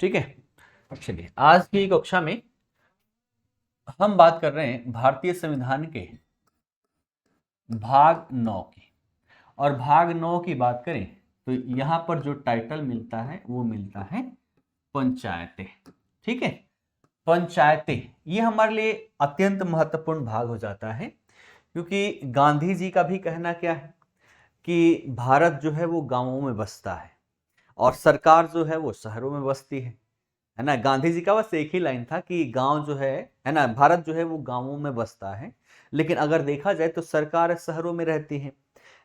ठीक है। चलिए आज की कक्षा में हम बात कर रहे हैं भारतीय संविधान के भाग 9 की। और भाग 9 की बात करें तो यहां पर जो टाइटल मिलता है वो मिलता है पंचायतें। ठीक है, पंचायतें ये हमारे लिए अत्यंत महत्वपूर्ण भाग हो जाता है, क्योंकि गांधी जी का भी कहना क्या है कि भारत जो है वो गांवों में बसता है और सरकार जो है वो शहरों में बसती है ना। गांधी जी का बस एक ही लाइन था कि गांव जो है ना, भारत जो है वो गांवों में बसता है, लेकिन अगर देखा जाए तो सरकार शहरों में रहती है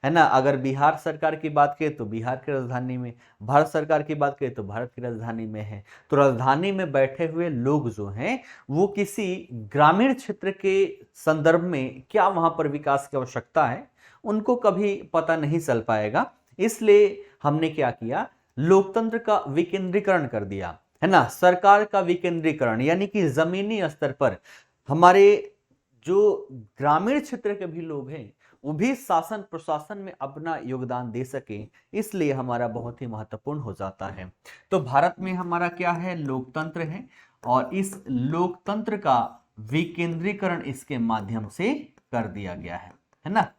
ना। अगर बिहार सरकार की बात करें तो बिहार की राजधानी में, भारत सरकार की बात करें तो भारत की राजधानी में है। तो राजधानी में बैठे हुए लोग जो हैं वो किसी ग्रामीण क्षेत्र के संदर्भ में क्या वहां पर विकास की आवश्यकता है उनको कभी पता नहीं चल पाएगा। इसलिए हमने क्या किया, लोकतंत्र का विकेंद्रीकरण कर दिया, है ना। सरकार का विकेंद्रीकरण यानी कि जमीनी स्तर पर हमारे जो ग्रामीण क्षेत्र के भी लोग हैं वो भी शासन प्रशासन में अपना योगदान दे सके, इसलिए हमारा बहुत ही महत्वपूर्ण हो जाता है। तो भारत में हमारा क्या है, लोकतंत्र है, और इस लोकतंत्र का विकेंद्रीकरण इसके माध्यम से कर दिया गया है ना,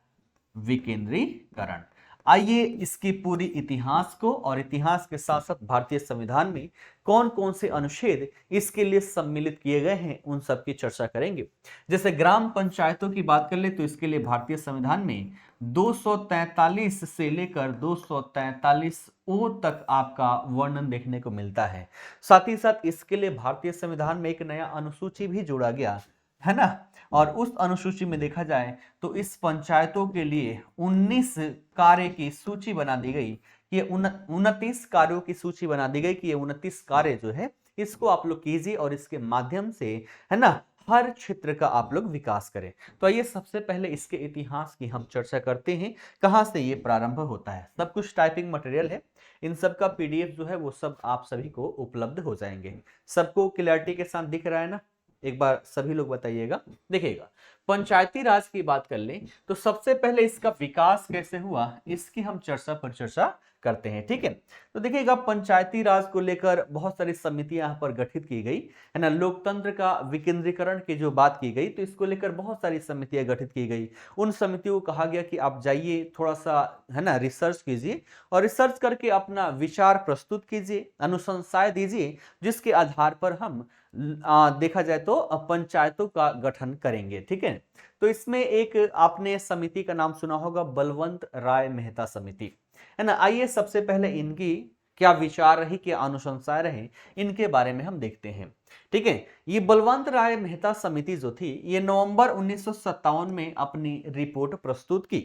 विकेंद्रीकरण। आइए इसकी पूरी इतिहास को और इतिहास के साथ साथ भारतीय संविधान में कौन कौन से अनुच्छेद इसके लिए सम्मिलित किए गए हैं उन सब की चर्चा करेंगे। जैसे ग्राम पंचायतों की बात कर ले तो इसके लिए भारतीय संविधान में 243 से लेकर 243 ओ तक आपका वर्णन देखने को मिलता है। साथ ही साथ इसके लिए भारतीय संविधान में एक नया अनुसूची भी जोड़ा गया है ना। और उस अनुसूची में देखा जाए तो इस पंचायतों के लिए 19 कार्य की सूची बना दी गई। ये 29 कार्यों की सूची बना दी गई कि ये 29 कार्य जो है इसको आप लोग कीजिए और इसके माध्यम से, है ना, हर क्षेत्र का आप लोग विकास करें। तो आइए सबसे पहले इसके इतिहास की हम चर्चा करते हैं, कहां से ये प्रारंभ होता है। सब कुछ टाइपिंग मटेरियल है, इन सब का पीडीएफ जो है वो सब आप सभी को उपलब्ध हो जाएंगे। सबको क्लैरिटी के साथ दिख रहा है ना, एक बार सभी लोग बताइएगा। देखिएगा, पंचायती राज की बात कर लें तो सबसे पहले इसका विकास कैसे हुआ इसकी हम चर्चा करते हैं। ठीक है, तो देखिएगा पंचायती राज को लेकर बहुत सारी समितियां यहाँ पर गठित की गई, है ना। लोकतंत्र का विकेंद्रीकरण की जो बात की गई तो इसको लेकर बहुत सारी समितियां गठित की गई। उन समितियों को कहा गया कि आप जाइए थोड़ा सा, है ना, रिसर्च कीजिए और रिसर्च करके अपना विचार प्रस्तुत कीजिए, अनुशंसाएं दीजिए, जिसके आधार पर हम देखा जाए तो पंचायतों का गठन करेंगे। ठीक है, तो इसमें एक आपने समिति का नाम सुना होगा, बलवंत राय मेहता समिति, है ना। आइए सबसे पहले इनकी क्या विचार रही, क्या अनुशंसाएं रहे, इनके बारे में हम देखते हैं। ठीक है, ये बलवंत राय मेहता समिति जो थी ये नवंबर 1957 में अपनी रिपोर्ट प्रस्तुत की,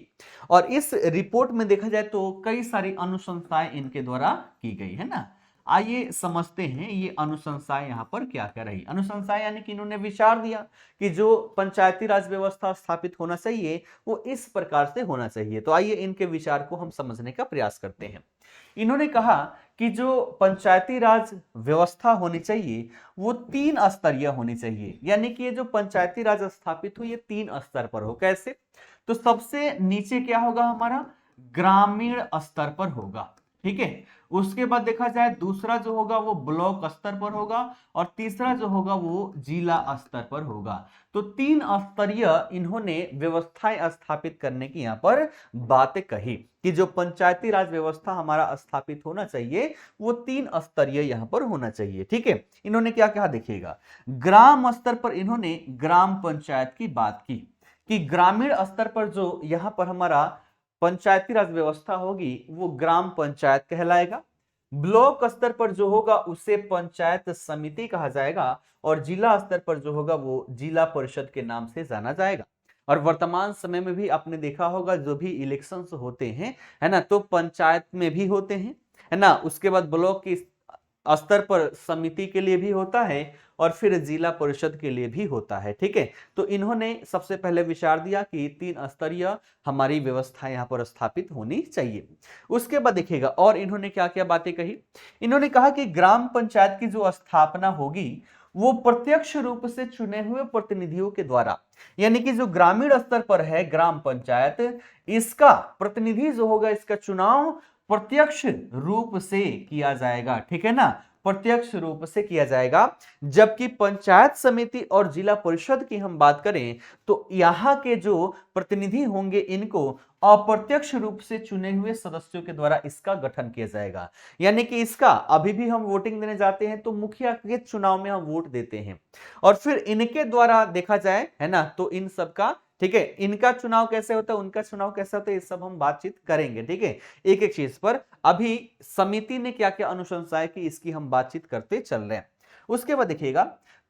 और इस रिपोर्ट में देखा जाए तो कई सारी अनुशंसाएं इनके द्वारा की गई, है ना। आइए समझते हैं ये अनुशंसाएं यहाँ पर क्या क्या रही। अनुशंसाएं यानी कि इन्होंने विचार दिया कि जो पंचायती राज व्यवस्था स्थापित होना चाहिए वो इस प्रकार से होना चाहिए। तो आइए इनके विचार को हम समझने का प्रयास करते हैं। इन्होंने कहा कि जो पंचायती राज व्यवस्था होनी चाहिए वो 3 स्तरीय होनी चाहिए, यानी कि ये जो पंचायती राज स्थापित हो ये 3 स्तर पर हो। कैसे? तो सबसे नीचे क्या होगा, हमारा ग्रामीण स्तर पर होगा। ठीक है, उसके बाद देखा जाए दूसरा जो होगा वो ब्लॉक स्तर पर होगा, और तीसरा जो होगा वो जिला स्तर पर होगा। तो 3 स्तरीय इन्होंने व्यवस्थाएं स्थापित करने की यहाँ पर बातें कही कि जो पंचायती राज व्यवस्था हमारा स्थापित होना चाहिए वो 3 स्तरीय यहाँ पर होना चाहिए। ठीक है, इन्होंने क्या कहा देखिएगा, ग्राम स्तर पर इन्होंने ग्राम पंचायत की बात की कि ग्रामीण स्तर पर जो यहाँ पर हमारा पंचायती राज व्यवस्था होगी वो ग्राम पंचायत कहलाएगा। ब्लॉक स्तर पर जो होगा उसे पंचायत समिति कहा जाएगा, और जिला स्तर पर जो होगा वो जिला परिषद के नाम से जाना जाएगा। और वर्तमान समय में भी आपने देखा होगा जो भी इलेक्शंस होते हैं, है ना, तो पंचायत में भी होते हैं, है ना। उसके बाद ब्लॉक की स्तर पर समिति के लिए भी होता है और फिर जिला परिषद के लिए भी होता है। ठीक है, तो इन्होंने सबसे पहले विचार दिया कि 3 स्तरीय हमारी व्यवस्था यहाँ पर स्थापित होनी चाहिए। उसके बाद देखिएगा और इन्होंने क्या क्या बातें कही। इन्होंने कहा कि ग्राम पंचायत की जो स्थापना होगी वो प्रत्यक्ष रूप से चुने हुए प्रतिनिधियों के द्वारा, यानी कि जो ग्रामीण स्तर पर है ग्राम पंचायत, इसका प्रतिनिधि जो होगा इसका चुनाव प्रत्यक्ष रूप से किया जाएगा। ठीक है ना, प्रत्यक्ष रूप से किया जाएगा। जबकि पंचायत समिति और जिला परिषद की हम बात करें तो यहाँ के जो प्रतिनिधि होंगे इनको अप्रत्यक्ष रूप से चुने हुए सदस्यों के द्वारा इसका गठन किया जाएगा। यानी कि इसका अभी भी हम वोटिंग देने जाते हैं तो मुखिया के चुनाव में हम वोट देते हैं और फिर इनके द्वारा देखा जाए, है ना, तो इन सबका, ठीक है, इनका चुनाव कैसे होता है, उनका चुनाव कैसे होता है, ये सब हम बातचीत करेंगे। ठीक है, एक एक चीज पर अभी समिति ने क्या क्या अनुशंसाएं की इसकी हम बातचीत करते चल रहे हैं। उसके बाद देखिएगा,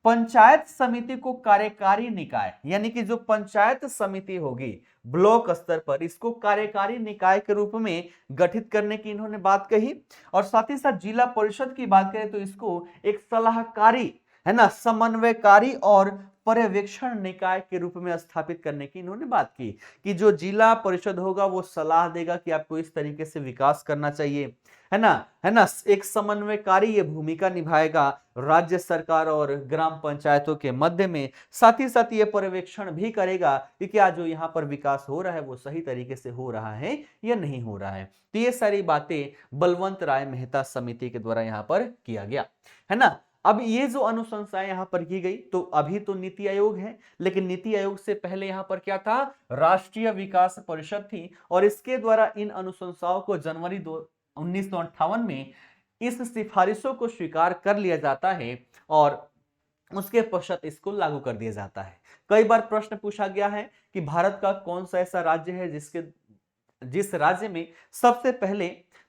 पंचायत समिति को कार्यकारी निकाय, यानी कि जो पंचायत समिति होगी ब्लॉक स्तर पर, इसको कार्यकारी निकाय के रूप में गठित करने की इन्होंने बात कही। और साथ ही साथ जिला परिषद की बात करें तो इसको एक सलाहकारी, है ना, समन्वयकारी और पर्यवेक्षण निकाय के रूप में स्थापित करने की इन्होंने बात की कि जो जिला परिषद होगा वो सलाह देगा कि आपको इस तरीके से विकास करना चाहिए, है ना, एक समन्वयकारी ये भूमिका निभाएगा राज्य सरकार और ग्राम पंचायतों के मध्य में। साथ ही साथ ये पर्यवेक्षण भी करेगा कि क्या जो यहाँ पर विकास हो रहा है वो सही तरीके से हो रहा है या नहीं हो रहा है। तो ये सारी बातें बलवंत राय मेहता समिति के द्वारा यहाँ पर किया गया, है ना। अब ये जो अनुशंसाएं यहां पर की गई, तो अभी तो नीति आयोग है, लेकिन नीति आयोग से पहले यहां पर क्या था, राष्ट्रीय विकास परिषद थी और इसके द्वारा इन अनुशंसाओं को जनवरी 1958 में इस सिफारिशों को स्वीकार कर लिया जाता है और उसके पश्चात इसको लागू कर दिया जाता है। कई बार प्रश्न पूछा गया है कि भारत का कौन सा ऐसा राज्य है जिस राज्य में सबसे पहले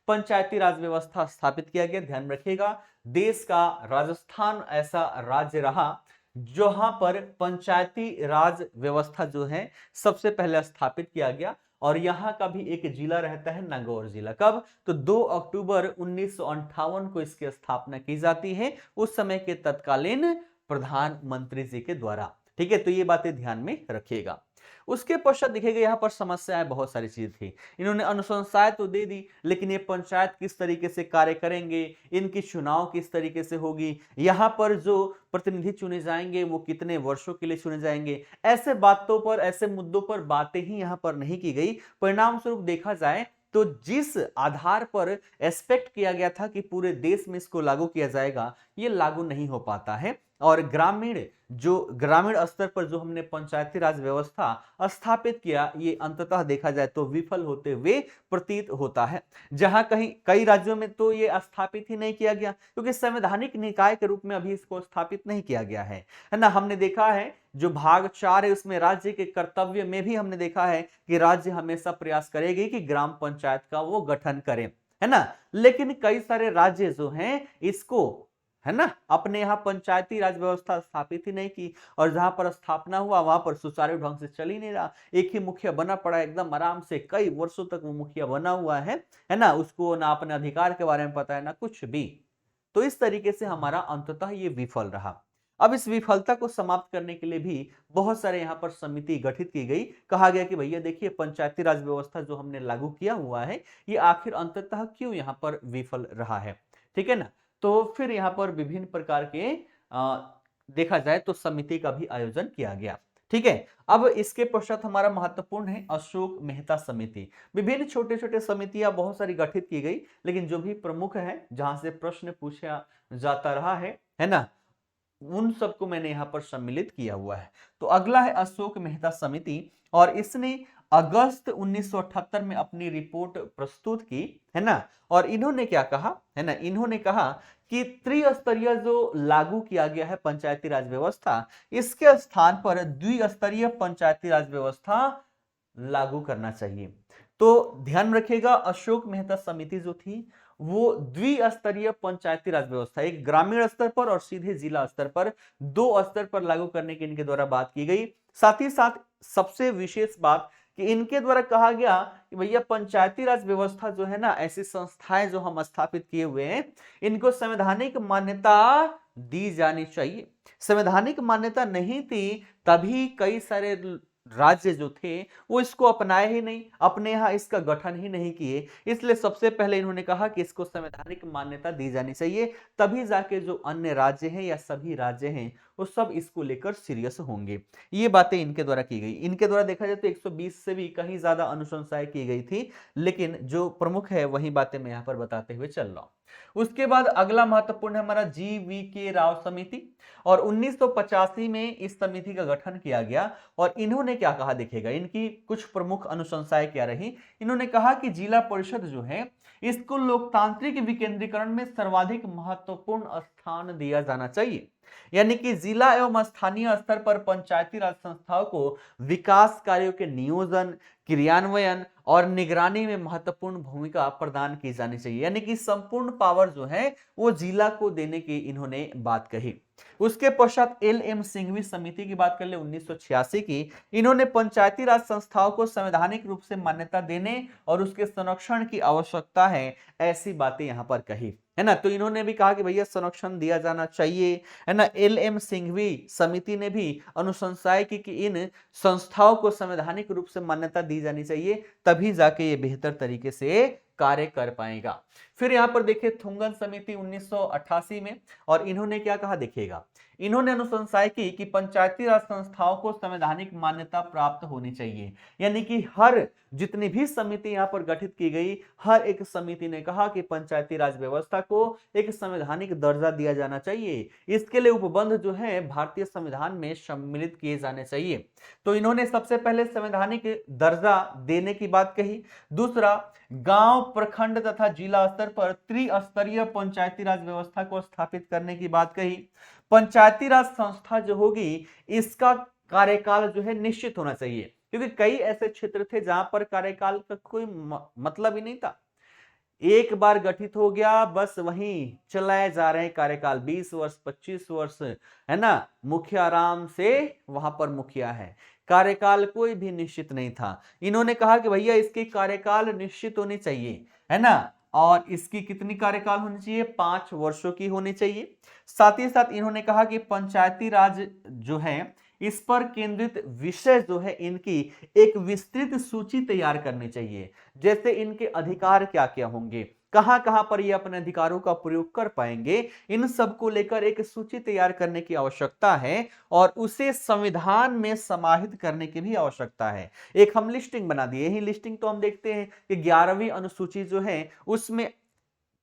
पंचायती राज व्यवस्था स्थापित किया गया। ध्यान रखिएगा, देश का राजस्थान ऐसा राज्य रहा जहां पर पंचायती राज व्यवस्था जो है सबसे पहले स्थापित किया गया और यहाँ का भी एक जिला रहता है नागौर जिला। कब, तो 2 अक्टूबर 1958 को इसकी स्थापना की जाती है, उस समय के तत्कालीन प्रधानमंत्री जी के द्वारा। ठीक है, तो ये बातें ध्यान में रखिएगा। उसके पश्चात देखिएगा यहाँ पर समस्याएं बहुत सारी चीज थी। इन्होंने अनुशंसाएं तो दे दी, लेकिन ये पंचायत किस तरीके से कार्य करेंगे, इनकी चुनाव किस तरीके से होगी, यहाँ पर जो प्रतिनिधि चुने जाएंगे वो कितने वर्षों के लिए चुने जाएंगे, ऐसे बातों पर, ऐसे मुद्दों पर बातें ही यहाँ पर नहीं की गई। परिणाम स्वरूप देखा जाए तो जिस आधार पर एक्सपेक्ट किया गया था कि पूरे देश में इसको लागू किया जाएगा, ये लागू नहीं हो पाता है और ग्रामीण स्तर पर जो हमने पंचायती राज व्यवस्था स्थापित किया, ये अंततः देखा जाए तो विफल होते हुए प्रतीत होता है। जहां कई राज्यों में तो ये स्थापित ही नहीं किया गया क्योंकि संवैधानिक निकाय के रूप में अभी इसको स्थापित नहीं किया गया है ना। हमने देखा है जो भाग 4 है उसमें राज्य के कर्तव्य में भी हमने देखा है कि राज्य हमेशा प्रयास करेगी कि ग्राम पंचायत का वो गठन करें, है ना। लेकिन कई सारे राज्य जो हैं इसको, है ना, अपने यहाँ पंचायती राज व्यवस्था स्थापित ही नहीं की और जहां पर स्थापना हुआ वहां पर सुचारू ढंग से चल ही नहीं रहा। एक ही मुखिया बना पड़ा, एकदम आराम से कई वर्षों तक वो मुखिया बना हुआ है ना, उसको ना अपने अधिकार के बारे में पता है ना कुछ भी। तो इस तरीके से हमारा अंततः ये विफल रहा। अब इस विफलता को समाप्त करने के लिए भी बहुत सारे यहाँ पर समिति गठित की गई। कहा गया कि भैया देखिए, पंचायती राज व्यवस्था जो हमने लागू किया हुआ है ये आखिर अंततः क्यों यहाँ पर विफल रहा है, ठीक है ना। तो फिर यहाँ पर विभिन्न प्रकार के देखा जाए तो समिति का भी आयोजन किया गया। ठीक है, अब इसके पश्चात हमारा महत्वपूर्ण है अशोक मेहता समिति। विभिन्न छोटे छोटे समितियां बहुत सारी गठित की गई, लेकिन जो भी प्रमुख है जहां से प्रश्न पूछा जाता रहा है ना, उन सबको मैंने यहाँ पर सम्मिलित किया हुआ है। तो अगला है अशोक मेहता समिति और इसने अगस्त 1978 में अपनी रिपोर्ट प्रस्तुत की, है ना। और इन्होंने क्या कहा, है ना, इन्होंने कहा कि त्रिस्तरीय जो लागू किया गया है पंचायती राज व्यवस्था, इसके स्थान पर द्विस्तरीय पंचायती राज व्यवस्था लागू करना चाहिए। तो ध्यान रखिएगा, अशोक मेहता समिति जो थी वो द्विस्तरीय पंचायती राज व्यवस्था, एक ग्रामीण स्तर पर और सीधे जिला स्तर पर, 2 स्तर पर लागू करने की इनके द्वारा बात की गई। साथ ही साथ सबसे विशेष बात कि इनके द्वारा कहा गया कि भैया पंचायती राज व्यवस्था जो है ना, ऐसी संस्थाएं जो हम स्थापित किए हुए हैं इनको संवैधानिक मान्यता दी जानी चाहिए। संवैधानिक मान्यता नहीं थी तभी कई सारे राज्य जो थे वो इसको अपनाए ही नहीं, अपने यहाँ इसका गठन ही नहीं किए। इसलिए सबसे पहले इन्होंने कहा कि इसको संवैधानिक मान्यता दी जानी चाहिए, तभी जाके जो अन्य राज्य हैं या सभी राज्य हैं वो सब इसको लेकर सीरियस होंगे। ये बातें इनके द्वारा की गई। इनके द्वारा देखा जाए तो 120 से भी कहीं ज्यादा अनुशंसाएं की गई थी, लेकिन जो प्रमुख है वही बातें मैं यहाँ पर बताते हुए चल रहा हूँ। उसके बाद अगला महत्वपूर्ण है हमारा GV राव समिति, और 1985 में इस समिति का गठन किया गया। और इन्होंने क्या कहा देखिएगा, इनकी कुछ प्रमुख अनुशंसाएं क्या रही। इन्होंने कहा कि जिला परिषद जो है इसको लोकतांत्रिक विकेंद्रीकरण में सर्वाधिक महत्वपूर्ण स्थान दिया जाना चाहिए, यानी कि जिला एवं स्थानीय स्तर पर पंचायती राज संस्थाओं को विकास कार्यों के नियोजन, क्रियान्वयन और निगरानी में महत्वपूर्ण भूमिका प्रदान की जानी चाहिए, यानी कि संपूर्ण पावर जो है वो जिला को देने की इन्होंने बात कही। उसके पश्चात LM सिंघवी समिति की बात कर ले 1986 की, इन्होंने पंचायती राज संस्थाओं को संवैधानिक रूप से मान्यता देने और उसके संरक्षण की आवश्यकता है, ऐसी बातें यहां पर कही, है ना। तो इन्होंने भी कहा कि भैया संरक्षण दिया जाना चाहिए, है ना। LM सिंघवी समिति ने भी अनुशंसाएं की कि इन संस्थाओं को संवैधानिक रूप से मान्यता दी जानी चाहिए, तभी जाके ये बेहतर तरीके से कार्य कर पाएगा। फिर यहां पर देखिए थुंगन समिति 1988 में, और इन्होंने क्या कहा देखिएगा, इन्होंने अनुशंसाएं की कि पंचायती राज संस्थाओं को संवैधानिक मान्यता प्राप्त होनी चाहिए, यानी कि हर जितनी भी समिति यहां पर गठित की गई, हर एक समिति ने कहा कि पंचायती राज व्यवस्था को एक संवैधानिक दर्जा दिया जाना चाहिए, इसके लिए उपबंध जो है भारतीय संविधान में सम्मिलित किए जाने चाहिए। तो इन्होंने सबसे पहले संवैधानिक दर्जा देने की बात कही। दूसरा, गांव, प्रखंड तथा जिला स्तर पर त्रिस्तरीय पंचायती राज व्यवस्था को स्थापित करने की बात कही। पंचायती राज संस्था जो होगी इसका कार्यकाल जो है निश्चित होना चाहिए, क्योंकि कई ऐसे क्षेत्र थे जहां पर कार्यकाल का कोई मतलब ही नहीं था, एक बार गठित हो गया बस वहीं चलाए जा रहे हैं कार्यकाल 20 वर्ष 25 वर्ष, है ना। मुखिया आराम से वहां पर मुखिया है, कार्यकाल कोई भी निश्चित नहीं था। इन्होंने कहा कि भैया इसकी कार्यकाल निश्चित होनी चाहिए, है ना, और इसकी कितनी कार्यकाल होनी चाहिए, 5 वर्षों की होनी चाहिए। साथ ही साथ इन्होंने कहा कि पंचायती राज जो है इस पर केंद्रित विषय जो है इनकी एक विस्तृत सूची तैयार करनी चाहिए, जैसे इनके अधिकार क्या क्या होंगे, कहां कहां पर ये अपने अधिकारों का प्रयोग कर पाएंगे, इन सब को लेकर एक सूची तैयार करने की आवश्यकता है, और उसे संविधान में समाहित करने की भी आवश्यकता है। एक हम लिस्टिंग बना दिए, यही लिस्टिंग तो हम देखते हैं कि 11वीं अनुसूची जो है उसमें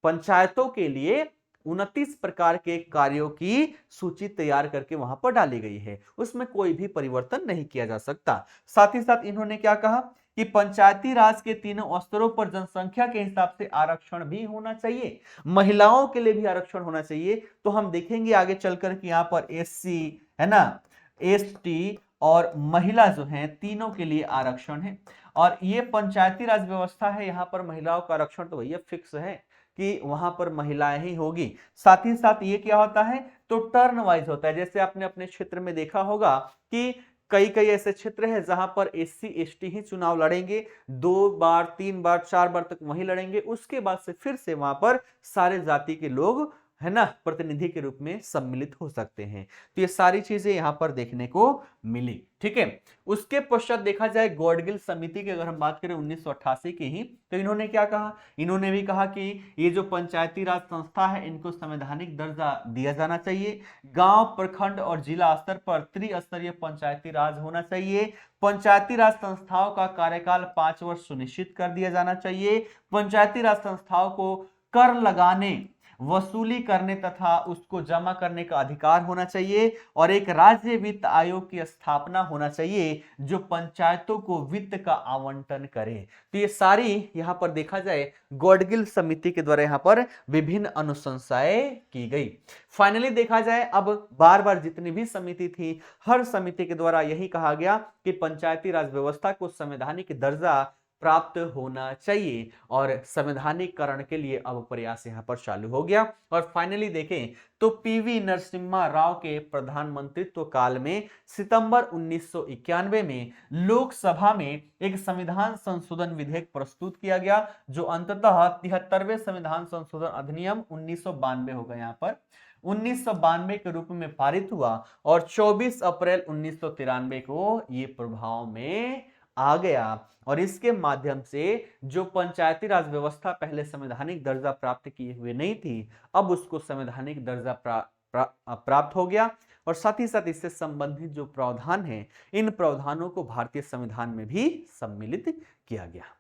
पंचायतों के लिए 29 प्रकार के कार्यों की सूची तैयार करके वहां पर डाली गई है, उसमें कोई भी परिवर्तन नहीं किया जा सकता। साथ ही साथ इन्होंने क्या कहा कि पंचायती राज के तीनों स्तरों पर जनसंख्या के हिसाब से आरक्षण भी होना चाहिए, महिलाओं के लिए भी आरक्षण होना चाहिए। तो हम देखेंगे आगे चलकर कि यहाँ पर SC, है ना, ST और महिला जो है तीनों के लिए आरक्षण है। और ये पंचायती राज व्यवस्था है, यहाँ पर महिलाओं का आरक्षण तो भैया फिक्स है कि वहां पर महिलाएं ही होगी। साथ ही साथ ये क्या होता है, तो टर्न वाइज होता है, जैसे आपने अपने क्षेत्र में देखा होगा कि कई कई ऐसे क्षेत्र हैं जहां पर SC ST ही चुनाव लड़ेंगे, 2 बार 3 बार 4 बार तक वही लड़ेंगे, उसके बाद से फिर से वहां पर सारे जाति के लोग, है ना, प्रतिनिधि के रूप में सम्मिलित हो सकते हैं। तो ये सारी चीजें यहां पर देखने को मिली, ठीक है। उसके पश्चात देखा जाए गॉडगिल समिति की अगर हम बात करें 1988 की ही, तो इन्होंने क्या कहा, इन्होंने भी कहा कि ये जो पंचायती राज संस्था है इनको संवैधानिक दर्जा दिया जाना चाहिए, गांव, प्रखंड और जिला स्तर पर त्रिस्तरीय पंचायती राज होना चाहिए, पंचायती राज संस्थाओं का कार्यकाल 5 वर्ष सुनिश्चित कर दिया जाना चाहिए, पंचायती राज संस्थाओं को कर लगाने, वसूली करने तथा उसको जमा करने का अधिकार होना चाहिए, और एक राज्य वित्त आयोग की स्थापना होना चाहिए जो पंचायतों को वित्त का आवंटन करे। तो ये सारी यहां पर देखा जाए गॉडगिल समिति के द्वारा यहां पर विभिन्न अनुशंसाएं की गई। फाइनली देखा जाए अब बार बार जितनी भी समिति थी, हर समिति के द्वारा यही कहा गया कि पंचायती राज व्यवस्था को संवैधानिक दर्जा प्राप्त होना चाहिए, और संवैधानिकरण के लिए अब प्रयास यहां पर चालू हो गया। और फाइनली देखें तो PV नरसिम्हा राव के प्रधानमंत्रित्व काल में सितंबर 1991 में लोकसभा में एक संविधान संशोधन विधेयक प्रस्तुत किया गया, जो अंततः 73वें संविधान संशोधन अधिनियम 1992 होगा, यहाँ पर 1992 के रूप में पारित हुआ, और 24 अप्रैल 1993 को ये प्रभाव में आ गया। और इसके माध्यम से जो पंचायती राज व्यवस्था पहले संवैधानिक दर्जा प्राप्त किए हुए नहीं थी, अब उसको संवैधानिक दर्जा प्राप्त हो गया, और साथ ही साथ इससे संबंधित जो प्रावधान है इन प्रावधानों को भारतीय संविधान में भी सम्मिलित किया गया।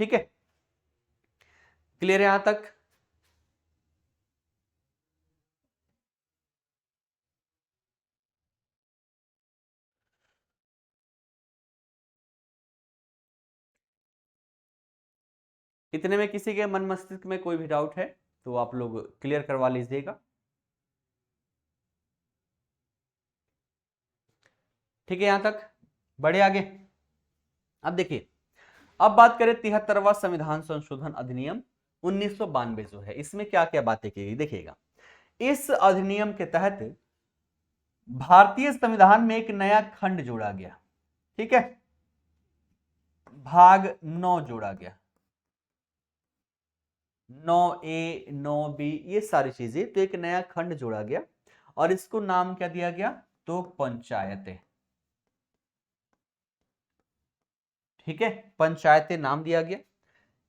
ठीक है, क्लियर है यहां तक? इतने में किसी के मन मस्तिष्क में कोई भी डाउट है तो आप लोग क्लियर करवा लीजिएगा। ठीक है, यहां तक बढ़े आगे। अब देखिए, अब बात करें 73वां संविधान संशोधन अधिनियम 1992 जो है, इसमें क्या क्या बातें की गई देखिएगा। इस अधिनियम के तहत भारतीय संविधान में एक नया खंड जोड़ा गया, ठीक है, भाग 9 जोड़ा गया, 9A 9B ये सारी चीजें, तो एक नया खंड जोड़ा गया और इसको नाम क्या दिया गया, तो पंचायतें। ठीक है, पंचायतें नाम दिया गया।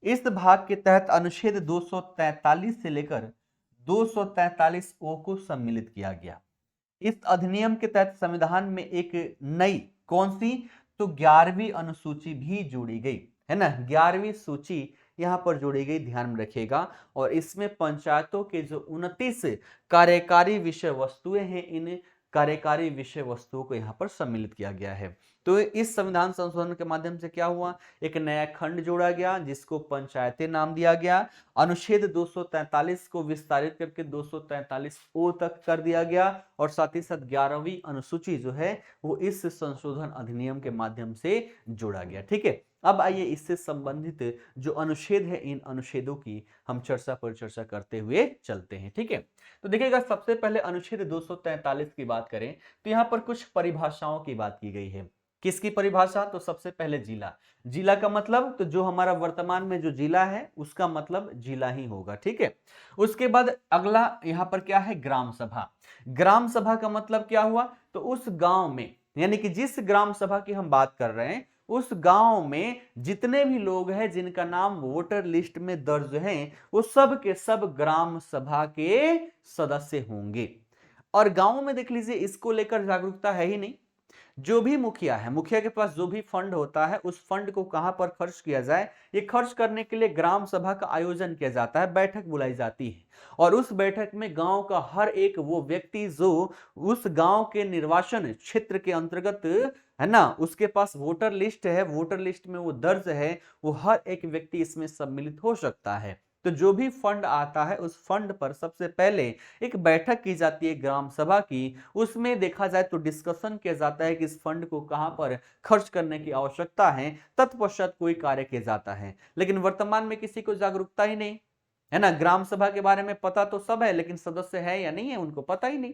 इस भाग के तहत अनुच्छेद 243 से लेकर 243 ओ को सम्मिलित किया गया। इस अधिनियम के तहत संविधान में एक नई कौन सी, तो 11वीं अनुसूची भी जोड़ी गई है ना, 11वीं सूची यहां पर जोड़ी गई, ध्यान में रखिएगा। और इसमें पंचायतों के जो 29 कार्यकारी विषय वस्तुएं हैं, इन कार्यकारी विषय वस्तुओं को यहां पर सम्मिलित किया गया है। तो इस संविधान संशोधन के माध्यम से क्या हुआ, एक नया खंड जोड़ा गया जिसको पंचायतें नाम दिया गया। अनुच्छेद 243 को विस्तारित करके 243 ओ तक कर दिया गया और साथ ही साथ 11वीं अनुसूची जो है वो इस संशोधन अधिनियम के माध्यम से जोड़ा गया। ठीक है, अब आइए इससे संबंधित जो अनुच्छेद है, इन अनुच्छेदों की हम चर्चा करते हुए चलते हैं। ठीक है, तो देखिएगा, सबसे पहले अनुच्छेद 243 की बात करें तो यहां पर कुछ परिभाषाओं की बात की गई है। किसकी परिभाषा, तो सबसे पहले जिला। जिला का मतलब, तो जो हमारा वर्तमान में जो जिला है उसका मतलब जिला ही होगा। ठीक है, उसके बाद अगला यहां पर क्या है, ग्राम सभा। ग्राम सभा का मतलब क्या हुआ, तो उस गांव में, यानी कि जिस ग्राम सभा की हम बात कर रहे हैं उस गांव में जितने भी लोग हैं जिनका नाम वोटर लिस्ट में दर्ज हैं, वो सब के सब ग्राम सभा के सदस्य होंगे। और गांव में देख लीजिए, इसको लेकर जागरूकता है ही नहीं। जो भी मुखिया है, मुखिया के पास जो भी फंड होता है, उस फंड को कहां पर खर्च किया जाए, ये खर्च करने के लिए ग्राम सभा का आयोजन किया जाता है, बैठक बुलाई जाती है। और उस बैठक में गांव का हर एक वो व्यक्ति जो उस गांव के निर्वाचन क्षेत्र के अंतर्गत है ना, उसके पास वोटर लिस्ट है, वोटर लिस्ट में वो दर्ज है, वो हर एक व्यक्ति इसमें सम्मिलित हो सकता है। तो जो भी फंड आता है उस फंड पर सबसे पहले एक बैठक की जाती है ग्राम सभा की। उसमें देखा जाए तो डिस्कशन किया जाता है कि इस फंड को कहां पर खर्च करने की आवश्यकता है, तत्पश्चात कोई कार्य किया जाता है। लेकिन वर्तमान में किसी को जागरूकता ही नहीं है ना, ग्राम सभा के बारे में पता तो सब है लेकिन सदस्य है या नहीं है उनको पता ही नहीं।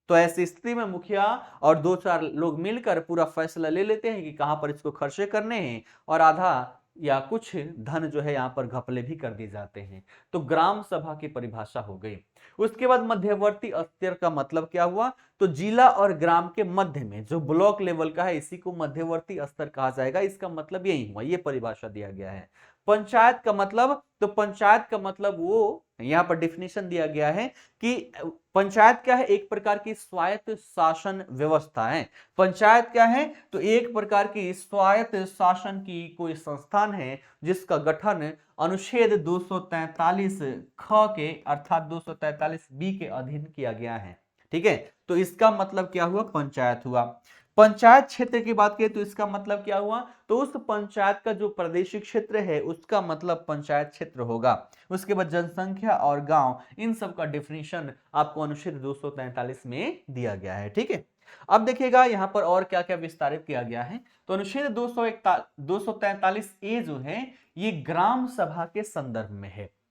तो ऐसी स्थिति में मुखिया और 2-4 लोग मिलकर पूरा फैसला ले लेते हैं कि कहां पर इसको खर्चे करने हैं, और आधा या कुछ धन जो है यहां पर घपले भी कर दिए जाते हैं। तो ग्राम सभा की परिभाषा हो गई। उसके बाद मध्यवर्ती स्तर का मतलब क्या हुआ, तो जिला और ग्राम के मध्य में जो ब्लॉक लेवल का है इसी को मध्यवर्ती स्तर कहा जाएगा। इसका मतलब यही हुआ, ये परिभाषा दिया गया है। पंचायत का मतलब, तो पंचायत का मतलब वो यहां पर डिफिनेशन दिया गया है कि पंचायत क्या है, एक प्रकार की स्वायत्त शासन व्यवस्था है। पंचायत क्या है, तो एक प्रकार की स्वायत्त शासन की कोई संस्थान है जिसका गठन अनुच्छेद 243 ख के अर्थात 243 बी के अधीन किया गया है। ठीक है, तो इसका मतलब क्या हुआ, पंचायत हुआ। पंचायत क्षेत्र की बात करें तो इसका मतलब क्या हुआ, तो उस पंचायत का जो प्रादेशिक क्षेत्र है उसका मतलब पंचायत क्षेत्र होगा। उसके बाद जनसंख्या और गांव, इन सब का डिफिनीशन आपको अनुच्छेद 243 में दिया गया है। ठीक है, अब देखिएगा यहां पर और क्या क्या विस्तारित किया गया है। तो अनुच्छेद 243 ए जो है ये ग्राम सभा के संदर्भ में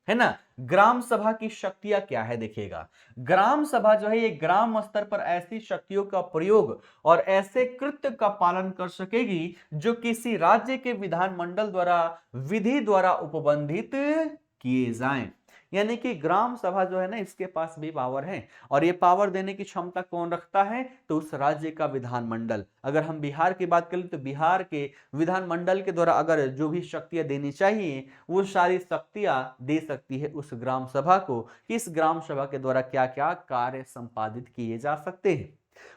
है ना। ग्राम सभा की शक्तियां क्या है देखिएगा, ग्राम सभा जो है ये ग्राम स्तर पर ऐसी शक्तियों का प्रयोग और ऐसे कृत्य का पालन कर सकेगी जो किसी राज्य के विधानमंडल द्वारा विधि द्वारा उपबंधित किए जाएं। यानी कि ग्राम सभा जो है ना, इसके पास भी पावर है, और ये पावर देने की क्षमता कौन रखता है, तो उस राज्य का विधानमंडल। अगर हम बिहार की बात करें तो बिहार के विधानमंडल के द्वारा अगर जो भी शक्तियां देनी चाहिए वो सारी शक्तियां दे सकती है उस ग्राम सभा को, कि इस ग्राम सभा के द्वारा क्या क्या कार्य संपादित किए जा सकते हैं।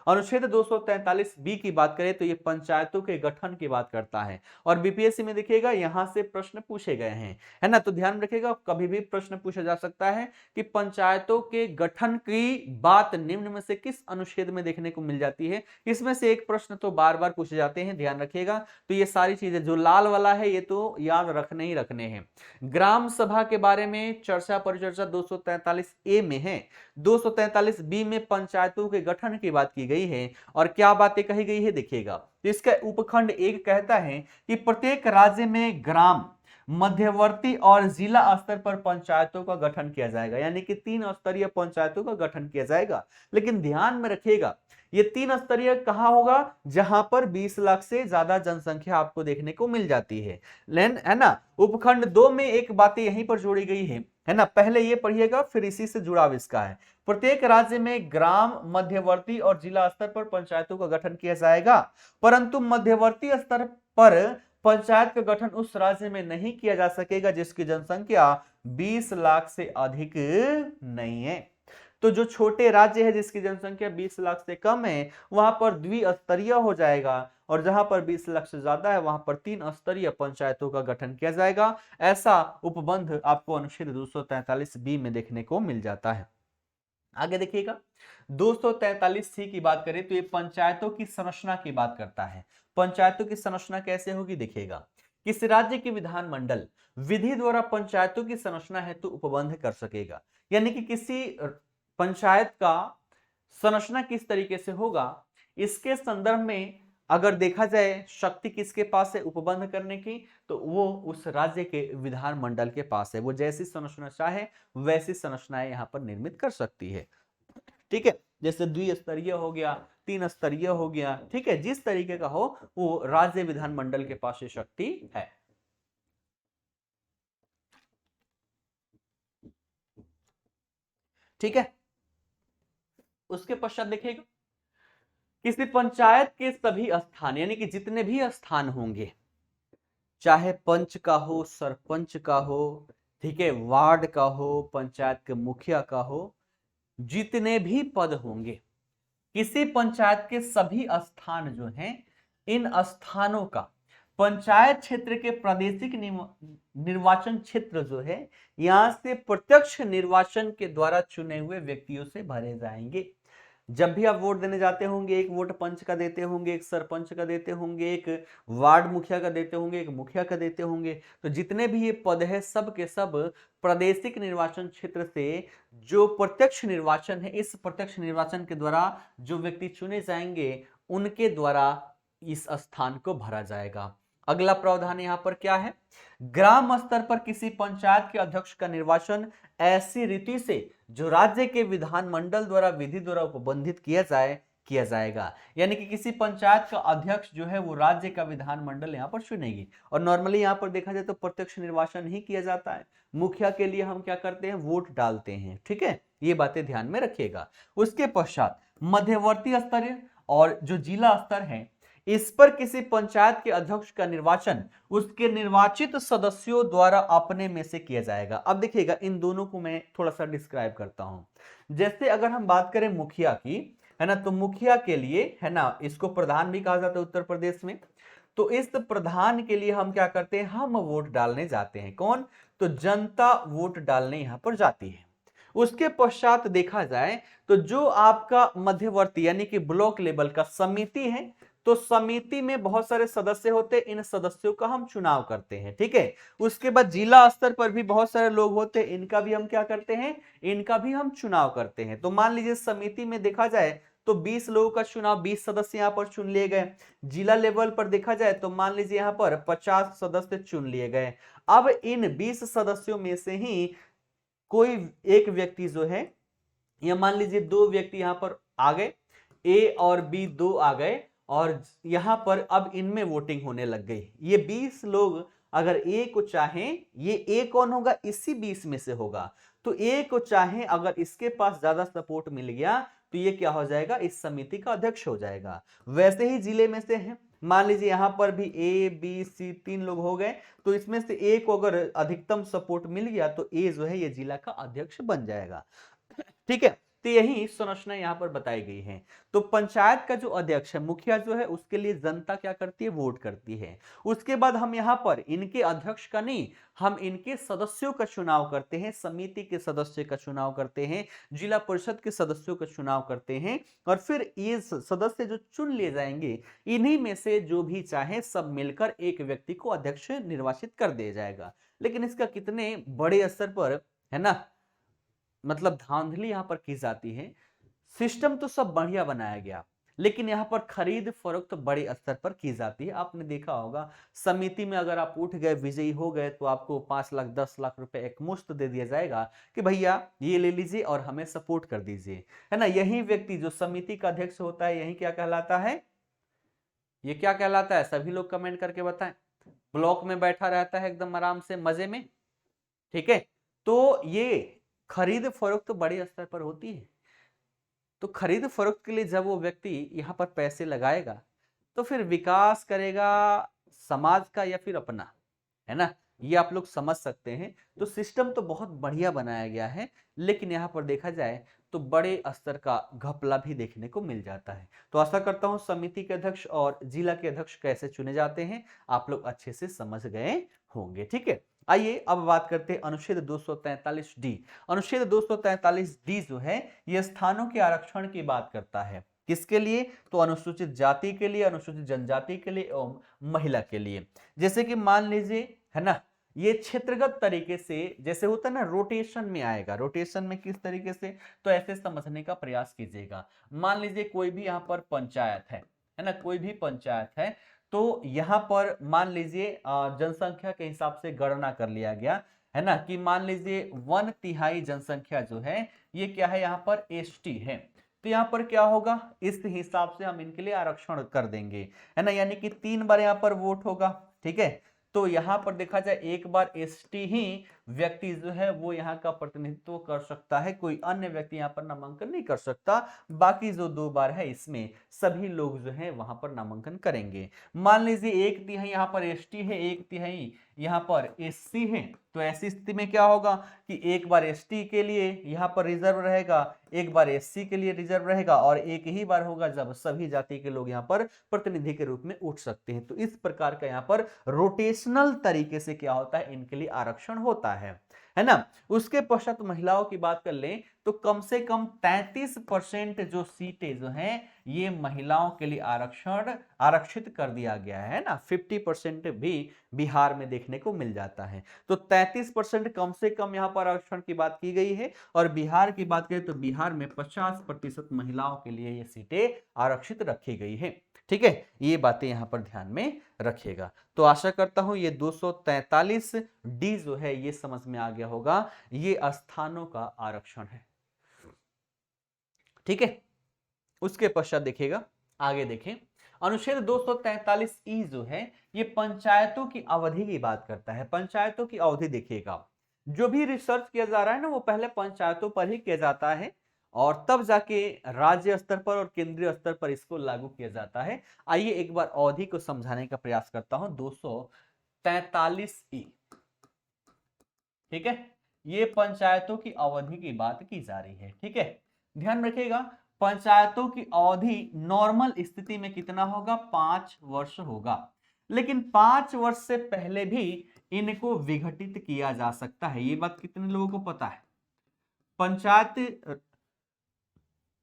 अनुच्छेद 243 बी की बात करें तो ये पंचायतों के गठन की बात करता है और बीपीएससी में देखिएगा यहां से प्रश्न पूछे गए हैं, है ना। तो ध्यान रखिएगा, कभी भी प्रश्न पूछा जा सकता है कि पंचायतों के गठन की बात निम्न में से किस अनुच्छेद में देखने को मिल जाती है। इसमें से एक प्रश्न तो बार बार पूछे जाते हैं, ध्यान रखिएगा। तो ये सारी चीजें जो लाल वाला है ये तो याद रखने ही रखने हैं। ग्राम सभा के बारे में चर्चा परिचर्चा 243 ए में है। 243 बी में पंचायतों के गठन की बात की गई है और क्या बातें कही गई है देखिएगा। तो इसका उपखंड 1 कहता है कि प्रत्येक राज्य में ग्राम, मध्यवर्ती और जिला स्तर पर पंचायतों का गठन किया जाएगा, यानी कि 3 स्तरीय पंचायतों का गठन किया जाएगा। लेकिन ध्यान में रखिएगा ये 3 स्तरीय कहां होगा, जहां पर 20 लाख से ज्यादा जनसंख्या आपको देखने को मिल जाती है ना। उपखंड 2 में एक बात यहीं पर जोड़ी गई है ना। पहले ये पढ़िएगा फिर इसी से जुड़ाव इसका है। प्रत्येक राज्य में ग्राम, मध्यवर्ती और जिला स्तर पर पंचायतों का गठन किया जाएगा, परंतु मध्यवर्ती स्तर पर पंचायत का गठन उस राज्य में नहीं किया जा सकेगा जिसकी जनसंख्या 20 लाख से अधिक नहीं है। तो जो छोटे राज्य है जिसकी जनसंख्या 20 लाख से कम है वहां पर द्विस्तरीय हो जाएगा और जहां पर 20 लाख से ज्यादा है वहां पर 3 स्तरीय पंचायतों का गठन किया जाएगा। ऐसा उपबंध आपको अनुच्छेद 243 बी में देखने को मिल जाता है। आगे देखिएगा 243 सी की बात करें तो ये पंचायतों की संरचना की बात करता है। पंचायतों की संरचना कैसे होगी देखिएगा। किसी राज्य की विधानमंडल विधि द्वारा पंचायतों की संरचना हेतु उपबंध कर सकेगा, यानी कि किसी पंचायत का संरचना किस तरीके से होगा इसके संदर्भ में अगर देखा जाए शक्ति किसके पास है उपबंध करने की, तो वो उस राज्य के विधानमंडल के पास है। वो जैसी संरचना चाहे वैसी संरचनाएं यहां पर निर्मित कर सकती है, ठीक है। जैसे द्विस्तरीय हो गया, 3 स्तरीय हो गया, ठीक है। जिस तरीके का हो वो राज्य विधानमंडल के पास ये शक्ति है, ठीक है। उसके पश्चात देखिएगा किसी पंचायत के सभी स्थान, यानी कि जितने भी स्थान होंगे, चाहे पंच का हो, सरपंच का हो, ठीक है, वार्ड का हो, पंचायत के मुखिया का हो, जितने भी पद होंगे, किसी पंचायत के सभी स्थान जो हैं, इन स्थानों का पंचायत क्षेत्र के प्रादेशिक निर्वाचन क्षेत्र जो है यहां से प्रत्यक्ष निर्वाचन के द्वारा चुने हुए व्यक्तियों से भरे जाएंगे। जब भी आप वोट देने जाते होंगे, एक वोट पंच का देते होंगे, एक सरपंच का देते होंगे, एक वार्ड मुखिया का देते होंगे, एक मुखिया का देते होंगे, तो जितने भी ये पद है सब के सब प्रादेशिक निर्वाचन क्षेत्र से जो प्रत्यक्ष निर्वाचन है, इस प्रत्यक्ष निर्वाचन के द्वारा जो व्यक्ति चुने जाएंगे उनके द्वारा इस स्थान को भरा जाएगा। अगला प्रावधान यहां पर क्या है, ग्राम स्तर पर किसी पंचायत के अध्यक्ष का निर्वाचन ऐसी रीति से जो राज्य के विधानमंडल द्वारा विधि द्वारा उपबंधित किया जाएगा, यानी कि किसी पंचायत का अध्यक्ष जो है वो राज्य का विधानमंडल यहाँ पर चुनेगी। और नॉर्मली यहाँ पर देखा जाए तो प्रत्यक्ष निर्वाचन ही किया जाता है। मुखिया के लिए हम क्या करते हैं, वोट डालते हैं, ठीक है। ये बातें ध्यान में रखिएगा। उसके पश्चात मध्यवर्ती स्तर और जो जिला स्तर है इस पर किसी पंचायत के अध्यक्ष का निर्वाचन उसके निर्वाचित सदस्यों द्वारा अपने में से किया जाएगा। अब देखिएगा इन दोनों को मैं थोड़ा सा डिस्क्राइब करता हूं। जैसे अगर हम बात करें मुखिया की, है ना, तो मुखिया के लिए, है ना, इसको प्रधान भी कहा जाता है उत्तर प्रदेश में। तो इस प्रधान के लिए हम क्या करते हैं, हम वोट डालने जाते हैं। कौन, तो जनता वोट डालने यहां पर जाती है। उसके पश्चात देखा जाए तो जो आपका मध्यवर्ती यानी कि ब्लॉक लेवल का समिति है, तो समिति में बहुत सारे सदस्य होते हैं, इन सदस्यों का हम चुनाव करते हैं, ठीक है। उसके बाद जिला स्तर पर भी बहुत सारे लोग होते हैं, इनका भी हम क्या करते हैं, इनका भी हम चुनाव करते हैं। तो मान लीजिए समिति में देखा जाए तो 20 लोगों का चुनाव, 20 सदस्य यहाँ पर चुन लिए गए। जिला लेवल पर देखा जाए तो मान लीजिए यहाँ पर 50 सदस्य चुन लिए गए। अब इन 20 सदस्यों में से ही कोई एक व्यक्ति जो है, या मान लीजिए 2 व्यक्ति यहाँ पर आ गए, ए और बी 2 आ गए, और यहां पर अब इनमें वोटिंग होने लग गई। ये 20 लोग अगर ए को चाहें, ये ए कौन होगा, इसी 20 में से होगा, तो ए को चाहें अगर इसके पास ज्यादा सपोर्ट मिल गया तो ये क्या हो जाएगा, इस समिति का अध्यक्ष हो जाएगा। वैसे ही जिले में से है, मान लीजिए यहां पर भी ए बी सी 3 लोग हो गए, तो इसमें से ए को अगर अधिकतम सपोर्ट मिल गया तो ए जो है ये जिला का अध्यक्ष बन जाएगा, ठीक है। तो यही संरचना यहाँ पर बताई गई है। तो पंचायत का जो अध्यक्ष है, मुखिया जो है, उसके लिए जनता क्या करती है, वोट करती है। उसके बाद हम यहाँ पर इनके अध्यक्ष का नहीं, हम इनके सदस्यों का चुनाव करते हैं, समिति के सदस्य का चुनाव करते हैं, जिला परिषद के सदस्यों का चुनाव करते हैं, और फिर ये सदस्य जो चुन लिए जाएंगे, इन्हीं में से जो भी चाहे सब मिलकर एक व्यक्ति को अध्यक्ष निर्वाचित कर दिया जाएगा। लेकिन इसका कितने बड़े स्तर पर, है ना, मतलब धांधली यहां पर की जाती है। सिस्टम तो सब बढ़िया बनाया गया, लेकिन यहाँ पर खरीद फरोख्त बड़े स्तर पर की जाती है। आपने देखा होगा, समिति में अगर आप उठ गए, विजयी हो गए, तो आपको 5 लाख 10 लाख रुपए एक मुश्त दे दिया जाएगा कि भैया ये ले लीजिए और हमें सपोर्ट कर दीजिए, है ना। यही व्यक्ति जो समिति का अध्यक्ष होता है, यही क्या कहलाता है, ये क्या कहलाता है, सभी लोग कमेंट करके बताएं। ब्लॉक में बैठा रहता है एकदम आराम से मजे में, ठीक है। तो ये खरीद फरोख्त बड़े स्तर पर होती है। तो खरीद फरोख्त के लिए जब वो व्यक्ति यहाँ पर पैसे लगाएगा, तो फिर विकास करेगा समाज का या फिर अपना, है ना, ये आप लोग समझ सकते हैं। तो सिस्टम तो बहुत बढ़िया बनाया गया है, लेकिन यहाँ पर देखा जाए तो बड़े स्तर का घपला भी देखने को मिल जाता है। तो आशा करता हूँ समिति के अध्यक्ष और जिला के अध्यक्ष कैसे चुने जाते हैं आप लोग अच्छे से समझ गए होंगे, ठीक है। आइए अब बात करते हैं अनुच्छेद 243 डी। अनुच्छेद 243 डी जो है, यह स्थानों के आरक्षण की बात करता है। किसके लिए, तो अनुसूचित जाति के लिए, अनुसूचित जनजाति के लिए एवं महिला के लिए। जैसे कि मान लीजिए, है ना, ये क्षेत्रगत तरीके से, जैसे होता है ना, रोटेशन में आएगा। रोटेशन में किस तरीके से, तो ऐसे समझने का प्रयास कीजिएगा। मान लीजिए कोई भी यहाँ पर पंचायत है ना, कोई भी पंचायत है, तो यहाँ पर मान लीजिए जनसंख्या के हिसाब से गणना कर लिया गया, है ना, कि मान लीजिए 1/3 जनसंख्या जो है ये क्या है, यहाँ पर एसटी है। तो यहाँ पर क्या होगा, इस हिसाब से हम इनके लिए आरक्षण कर देंगे, है ना, यानी कि 3 बार यहाँ पर वोट होगा, ठीक है। तो यहाँ पर देखा जाए एक बार एसटी ही व्यक्ति जो है वो यहाँ का प्रतिनिधित्व कर सकता है, कोई अन्य व्यक्ति यहाँ पर नामांकन नहीं कर सकता। बाकी जो 2 बार है इसमें सभी लोग जो है वहां पर नामांकन करेंगे। मान लीजिए 1/3 यहाँ पर एसटी है, 1/3 यहाँ पर एससी है, तो ऐसी स्थिति में क्या होगा कि एक बार एसटी के लिए यहाँ पर रिजर्व रहेगा, एक बार एससी के लिए रिजर्व रहेगा, और एक ही बार होगा जब सभी जाति के लोग यहाँ पर प्रतिनिधि के रूप में उठ सकते हैं। तो इस प्रकार का यहाँ पर रोटेशनल तरीके से क्या होता है, इनके लिए आरक्षण होता है ना। उसके पश्चात महिलाओं की बात कर लें तो कम से कम 33% जो सीटें जो हैं ये महिलाओं के लिए आरक्षित कर दिया गया है ना। 50% भी बिहार में देखने को मिल जाता है। तो 33% कम से कम यहाँ पर आरक्षण की बात की गई है। और बिहार की बात करें तो बिहार में 50% महिलाओं के लिए ये सीटें आरक्षित रखी गई है, ठीक है। ये बातें यहां पर ध्यान में रखिएगा। तो आशा करता हूं ये 243 डी जो है ये समझ में आ गया होगा, ये स्थानों का आरक्षण है, ठीक है। उसके पश्चात देखिएगा, आगे देखें, अनुच्छेद 243 ई जो है ये पंचायतों की अवधि की बात करता है। पंचायतों की अवधि देखिएगा, जो भी रिसर्च किया जा रहा है ना वो पहले पंचायतों पर ही किया जाता है और तब जाके राज्य स्तर पर और केंद्रीय स्तर पर इसको लागू किया जाता है। आइए एक बार अवधि को समझाने का प्रयास करता हूं। 243 ई, ठीक है, ये पंचायतों की अवधि की बात की जा रही है, ठीक है। ध्यान रखिएगा, पंचायतों की अवधि नॉर्मल स्थिति में कितना होगा, 5 वर्ष होगा। लेकिन 5 वर्ष से पहले भी इनको विघटित किया जा सकता है। ये बात कितने लोगों को पता है?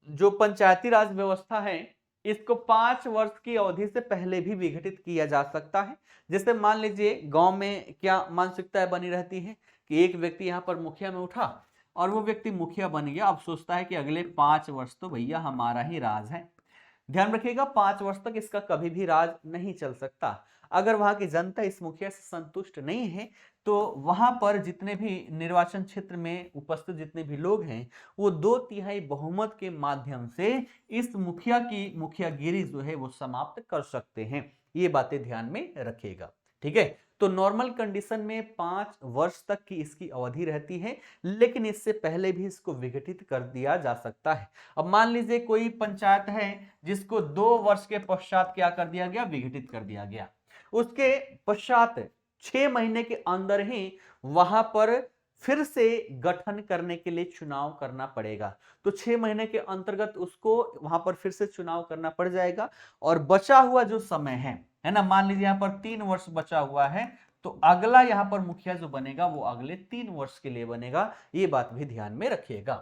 जो पंचायती राज व्यवस्था है इसको 5 वर्ष की अवधि से पहले भी विघटित किया जा सकता है। जैसे मान लीजिए गांव में क्या मानसिकता बनी रहती है कि एक व्यक्ति यहाँ पर मुखिया में उठा और वो व्यक्ति मुखिया बन गया, अब सोचता है कि अगले 5 वर्ष तो भैया हमारा ही राज है। ध्यान रखिएगा, 5 वर्ष तक इसका कभी भी राज नहीं चल सकता। अगर वहां की जनता इस मुखिया से संतुष्ट नहीं है तो वहां पर जितने भी निर्वाचन क्षेत्र में उपस्थित जितने भी लोग हैं वो 2/3 बहुमत के माध्यम से इस मुखिया की मुखियागिरी जो है वो समाप्त कर सकते हैं। ये बातें ध्यान में रखिएगा, ठीक है। तो नॉर्मल कंडीशन में 5 वर्ष तक की इसकी अवधि रहती है, लेकिन इससे पहले भी इसको विघटित कर दिया जा सकता है। अब मान लीजिए कोई पंचायत है जिसको 2 वर्ष के पश्चात क्या कर दिया गया, विघटित कर दिया गया। उसके पश्चात 6 महीने के अंदर ही वहां पर फिर से गठन करने के लिए चुनाव करना पड़ेगा। तो 6 महीने के अंतर्गत उसको वहां पर फिर से चुनाव करना पड़ जाएगा। और बचा हुआ जो समय है ना, मान लीजिए यहाँ पर 3 वर्ष बचा हुआ है, तो अगला यहाँ पर मुखिया जो बनेगा वो अगले 3 वर्ष के लिए बनेगा। ये बात भी ध्यान में रखिएगा।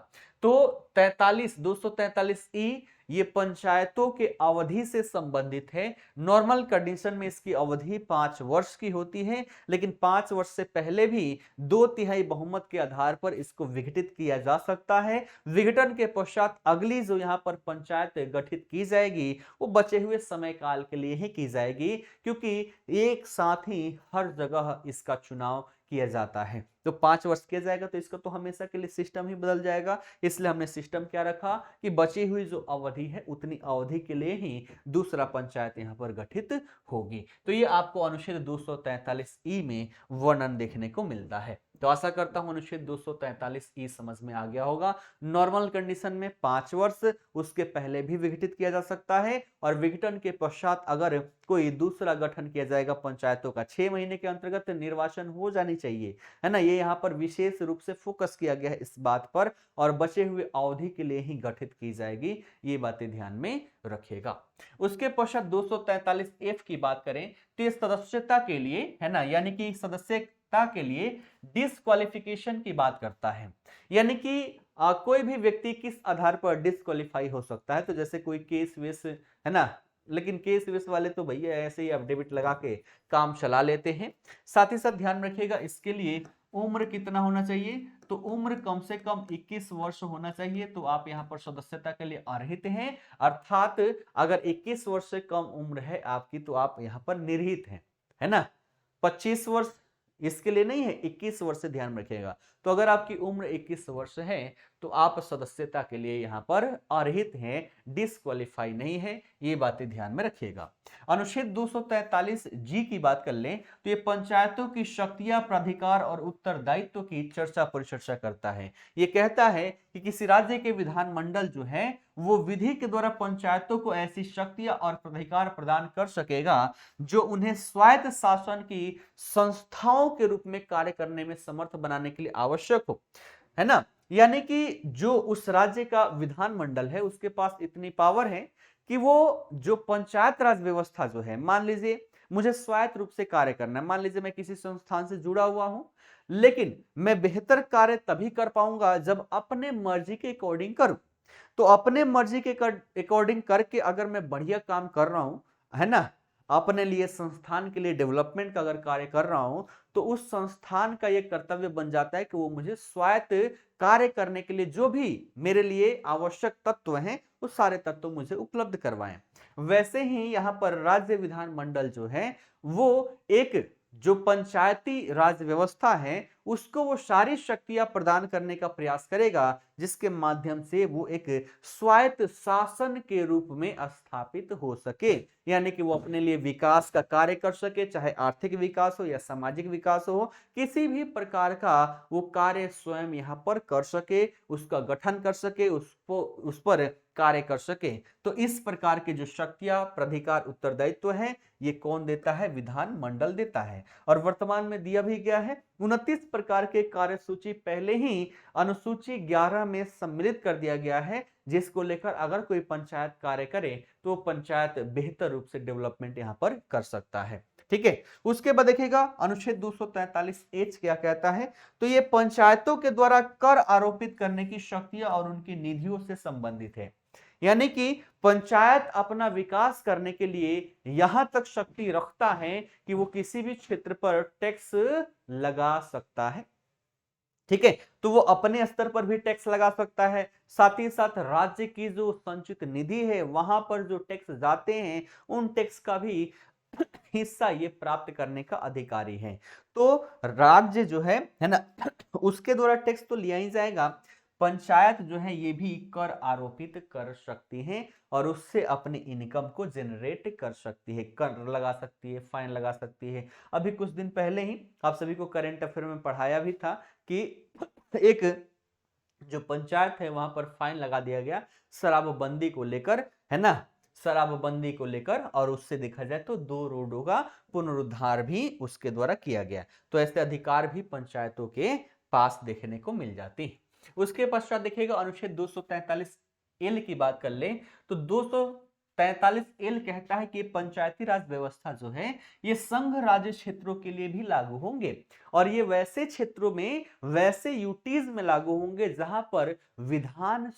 तो 243 ये पंचायतों के अवधि से संबंधित है। नॉर्मल कंडीशन में इसकी अवधि 5 वर्ष की होती है, लेकिन 5 वर्ष से पहले भी 2/3 बहुमत के आधार पर इसको विघटित किया जा सकता है। विघटन के पश्चात अगली जो यहाँ पर पंचायत गठित की जाएगी वो बचे हुए समय काल के लिए ही की जाएगी, क्योंकि एक साथ ही हर जगह इसका चुनाव किया जाता है। तो 5 वर्ष किया जाएगा तो इसका तो हमेशा के लिए सिस्टम ही बदल जाएगा। इसलिए हमने सिस्टम क्या रखा कि बची हुई जो अवधि है उतनी अवधि के लिए ही दूसरा पंचायत यहाँ पर गठित होगी। तो ये आपको अनुच्छेद 243 में वर्णन देखने को मिलता है। तो आशा करता हूं अनुच्छेद 243 समझ में आ गया होगा। नॉर्मल कंडीशन में 5 वर्ष, उसके पहले भी विघटित किया जा सकता है, और विघटन के पश्चात अगर कोई दूसरा गठन किया जाएगा पंचायतों का 6 महीने के अंतर्गत निर्वाचन हो जानी चाहिए, है ना। ये यहाँ पर विशेष रूप से फोकस किया गया है इस बात पर, और बचे हुए अवधि के लिए ही गठित की जाएगी। ये बातें ध्यान में रखिएगा। उसके पश्चात 243F की बात करें तो ये सदस्यता के लिए, है ना, यानी कि सदस्यता के लिए डिस्क्वालिफिकेशन की बात करता है। यानी कि कोई भी व्यक्ति किस आधार पर डिस्क्वालीफाई हो सकता है। तो जैसे कोई केस वेस, है ना, लेकिन केस वेस वाले तो भैया ऐसे ही अफिडेविट लगा के काम चला लेते हैं। साथ ही साथ ध्यान रखिएगा इसके लिए उम्र कितना होना चाहिए, तो उम्र कम से कम 21 वर्ष होना चाहिए। तो आप यहाँ पर सदस्यता के लिए अर्हित हैं, अर्थात अगर 21 वर्ष से कम उम्र है आपकी तो आप यहाँ पर निर्हित हैं, है ना। 25 वर्ष इसके लिए नहीं है, 21 वर्ष से ध्यान रखिएगा। तो अगर आपकी उम्र 21 वर्ष है तो आप सदस्यता के लिए यहाँ पर अर्हित हैं, डिस्क्वालीफाई नहीं है। ये बातें ध्यान में रखिएगा। अनुच्छेद 243G की बात कर लें तो ये पंचायतों की शक्तियां, प्राधिकार और उत्तरदायित्व की चर्चा परिचर्चा करता है। ये कहता है कि किसी राज्य के विधानमंडल जो है वो विधि के द्वारा पंचायतों को ऐसी शक्तियां और प्राधिकार प्रदान कर सकेगा जो उन्हें स्वायत्त शासन की संस्थाओं के रूप में कार्य करने में समर्थ बनाने के लिए आवश्यक हो, है ना। यानी कि जो उस राज्य का विधानमंडल है उसके पास इतनी पावर है कि वो जो पंचायत राज व्यवस्था जो है, मान लीजिए मुझे स्वायत्त रूप से कार्य करना है, मान लीजिए मैं किसी संस्थान से जुड़ा हुआ हूं, लेकिन मैं बेहतर कार्य तभी कर पाऊंगा जब अपने मर्जी के अकॉर्डिंग करूं। तो अपने मर्जी के अकॉर्डिंग करके अगर मैं बढ़िया काम कर रहा हूं, है ना, अपने लिए संस्थान के लिए डेवलपमेंट का अगर कार्य कर रहा हूं, तो उस संस्थान का यह कर्तव्य बन जाता है कि वो मुझे स्वायत्त कार्य करने के लिए जो भी मेरे लिए आवश्यक तत्व हैं वो सारे तत्व मुझे उपलब्ध करवाएं। वैसे ही यहाँ पर राज्य विधानमंडल जो है वो एक जो पंचायती राज व्यवस्था है उसको वो सारी शक्तियां प्रदान करने का प्रयास करेगा जिसके माध्यम से वो एक स्वायत्त शासन के रूप में स्थापित हो सके, यानी कि वो अपने लिए विकास का कार्य कर सके, चाहे आर्थिक विकास हो या सामाजिक विकास हो, किसी भी प्रकार का वो कार्य स्वयं यहाँ पर कर सके, उसका गठन कर सके, उस पर कार्य कर सके। तो इस प्रकार के जो शक्तियां, प्राधिकार, उत्तरदायित्व है ये कौन देता है? विधान मंडल देता है। और वर्तमान में दिया भी गया है 29 प्रकार के कार्यसूची पहले ही अनुसूची 11 में सम्मिलित कर दिया गया है, जिसको लेकर अगर कोई पंचायत कार्य करे तो पंचायत बेहतर रूप से डेवलपमेंट यहां पर कर सकता है। ठीक है, उसके बाद देखिएगा अनुच्छेद 243H क्या कहता है, तो ये पंचायतों के द्वारा कर आरोपित करने की शक्तियां और उनकी निधियों से संबंधित है। यानी कि पंचायत अपना विकास करने के लिए यहां तक शक्ति रखता है कि वो किसी भी क्षेत्र पर टैक्स लगा सकता है। ठीक है, तो वो अपने स्तर पर भी टैक्स लगा सकता है, साथ ही साथ राज्य की जो संचित निधि है वहां पर जो टैक्स जाते हैं उन टैक्स का भी हिस्सा ये प्राप्त करने का अधिकारी है। तो राज्य जो है ना, उसके द्वारा टैक्स तो लिया ही जाएगा, पंचायत जो है ये भी कर आरोपित कर सकती है और उससे अपनी इनकम को जनरेट कर सकती है, कर लगा सकती है, फाइन लगा सकती है। अभी कुछ दिन पहले ही आप सभी को करंट अफेयर में पढ़ाया भी था कि एक जो पंचायत है वहां पर फाइन लगा दिया गया शराबबंदी को लेकर, है ना, शराबबंदी को लेकर, और उससे देखा जाए तो 2 रोडों का पुनरुद्धार भी उसके द्वारा किया गया। तो ऐसे अधिकार भी पंचायतों के पास देखने को मिल जाती है। उसके पश्चात देखिएगा अनुच्छेद 243 एल की बात कर ले तो 243 एल कहता है कि पंचायती राज व्यवस्था जो है ये संघ राज्य क्षेत्रों के लिए भी लागू होंगे और ये वैसे क्षेत्रों में वैसे यूटीज में लागू होंगे जहां पर विधान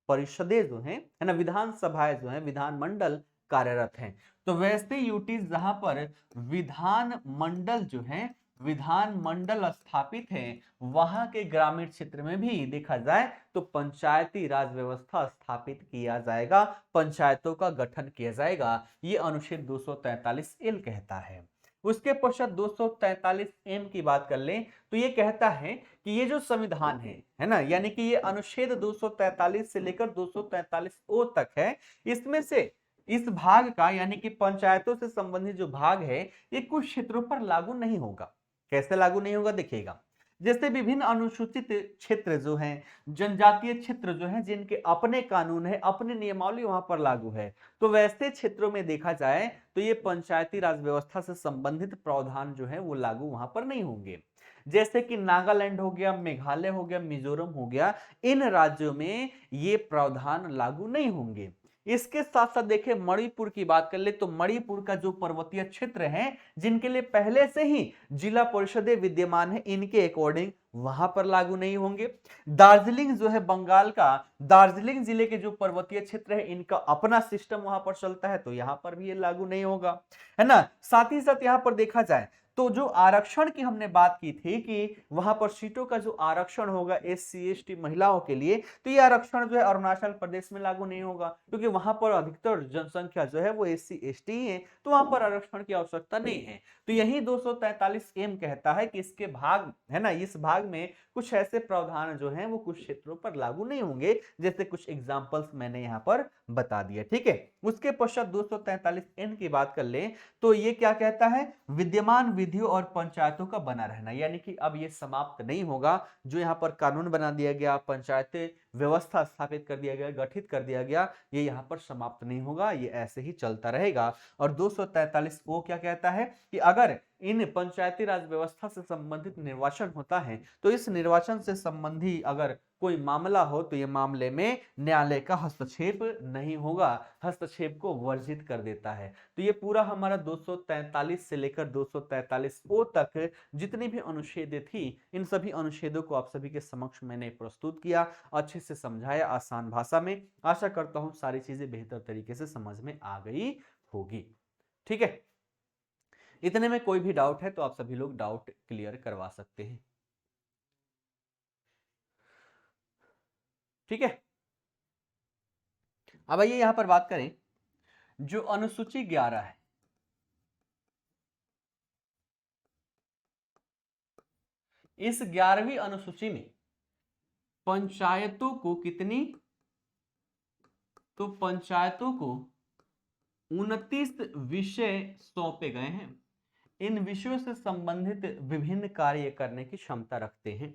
परिषदें जो है ना, विधान सभाएं जो है, विधानमंडल कार्यरत हैं। तो वैसे यूटीज जहां पर विधान मंडल जो है, विधान मंडल स्थापित है, वहां के ग्रामीण क्षेत्र में भी देखा जाए तो पंचायती राज व्यवस्था स्थापित किया जाएगा, पंचायतों का गठन किया जाएगा। ये अनुच्छेद 243 एल कहता है। उसके पश्चात 243 एम की बात कर लें तो ये कहता है कि ये जो संविधान है ना, यानी कि ये अनुच्छेद 243 से लेकर 243 ओ तक है, इसमें से इस भाग का यानी कि पंचायतों से संबंधित जो भाग है ये कुछ क्षेत्रों पर लागू नहीं होगा। कैसे लागू नहीं होगा देखिएगा, जैसे विभिन्न अनुसूचित क्षेत्र जो हैं, जनजातीय क्षेत्र जो हैं, जिनके अपने कानून है, अपनी नियमावली वहां पर लागू है, तो वैसे क्षेत्रों में देखा जाए तो ये पंचायती राज व्यवस्था से संबंधित प्रावधान जो है वो लागू वहां पर नहीं होंगे। जैसे कि नागालैंड हो गया, मेघालय हो गया, मिजोरम हो गया, इन राज्यों में ये प्रावधान लागू नहीं होंगे। इसके साथ साथ देखिए मणिपुर की बात कर ले तो मणिपुर का जो पर्वतीय क्षेत्र है, जिनके लिए पहले से ही जिला परिषदें विद्यमान है, इनके अकॉर्डिंग वहां पर लागू नहीं होंगे। दार्जिलिंग जो है बंगाल का, दार्जिलिंग जिले के जो पर्वतीय क्षेत्र है, इनका अपना सिस्टम वहां पर चलता है, तो यहां पर भी ये लागू नहीं होगा, है ना। साथ ही साथ यहां पर देखा जाए तो जो आरक्षण की हमने बात की थी कि वहां पर सीटों का जो आरक्षण होगा SC ST महिलाओं के लिए, तो ये आरक्षण जो है अरुणाचल प्रदेश में लागू नहीं होगा, क्योंकि वहां पर अधिकतर जनसंख्या जो है वो SC ST ही है, तो वहां पर आरक्षण की आवश्यकता नहीं है। तो यही 243 एम कहता है कि इसके भाग है ना, इस भाग में कुछ ऐसे प्रावधान जो हैं वो कुछ क्षेत्रों पर लागू नहीं होंगे, जैसे कुछ एग्जांपल्स मैंने यहाँ पर बता दिए, ठीक है। उसके पश्चात 243 एन की बात कर ले तो ये क्या कहता है, विद्यमान विधियों और पंचायतों का बना रहना, यानी कि अब ये समाप्त नहीं होगा। जो यहाँ पर कानून बना दिया गया, पंचायतें व्यवस्था स्थापित कर दिया गया, गठित कर दिया गया, ये यहाँ पर समाप्त नहीं होगा, ये ऐसे ही चलता रहेगा। और 243 ओ क्या कहता है कि अगर इन पंचायती राज व्यवस्था से संबंधित निर्वाचन होता है तो इस निर्वाचन से संबंधी अगर कोई मामला हो तो ये मामले में न्यायालय का हस्तक्षेप नहीं होगा, हस्तक्षेप को वर्जित कर देता है। तो ये पूरा हमारा 243 से लेकर 243 ओ तक जितनी भी अनुच्छेद थी, इन सभी अनुच्छेदों को आप सभी के समक्ष मैंने प्रस्तुत किया, अच्छे से समझाया आसान भाषा में। आशा करता हूं सारी चीजें बेहतर तरीके से समझ में आ गई होगी, ठीक है। इतने में कोई भी डाउट है तो आप सभी लोग डाउट क्लियर करवा सकते हैं, ठीक है। अब आइए यहां पर बात करें जो अनुसूची 11 है, इस 11वीं अनुसूची में पंचायतों को कितनी, तो पंचायतों को 29 विषय सौंपे गए हैं। इन विषयों से संबंधित विभिन्न कार्य करने की क्षमता रखते हैं।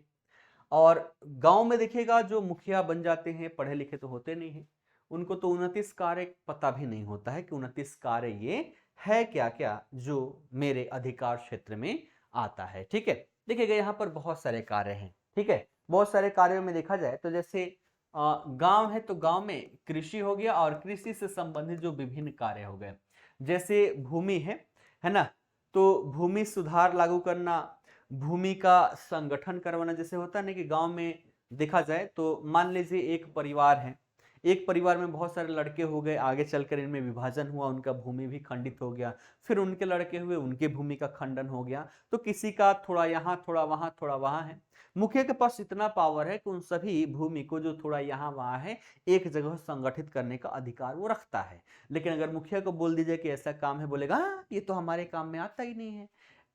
और गांव में देखिएगा जो मुखिया बन जाते हैं, पढ़े लिखे तो होते नहीं हैं, उनको तो 29 कार्य पता भी नहीं होता है कि 29 कार्य ये है क्या क्या जो मेरे अधिकार क्षेत्र में आता है, ठीक है। देखिएगा यहाँ पर बहुत सारे कार्य हैं, ठीक है। बहुत सारे कार्यों में देखा जाए तो जैसे गांव है तो गांव में कृषि हो गया और कृषि से संबंधित जो विभिन्न कार्य हो गए, जैसे भूमि है ना, तो भूमि सुधार लागू करना, भूमि का संगठन करवाना। जैसे होता है ना कि गांव में देखा जाए तो मान लीजिए एक परिवार है, एक परिवार में बहुत सारे लड़के हो गए, आगे चलकर इनमें विभाजन हुआ, उनका भूमि भी खंडित हो गया, फिर उनके लड़के हुए, उनके भूमि का खंडन हो गया, तो किसी का थोड़ा यहाँ थोड़ा वहां थोड़ा वहां है। मुखिया के पास इतना पावर है कि उन सभी भूमि को जो थोड़ा यहाँ वहां है एक जगह संगठित करने का अधिकार वो रखता है। लेकिन अगर मुखिया को बोल दीजिए कि ऐसा काम है, बोलेगा हाँ ये तो हमारे काम में आता ही नहीं है,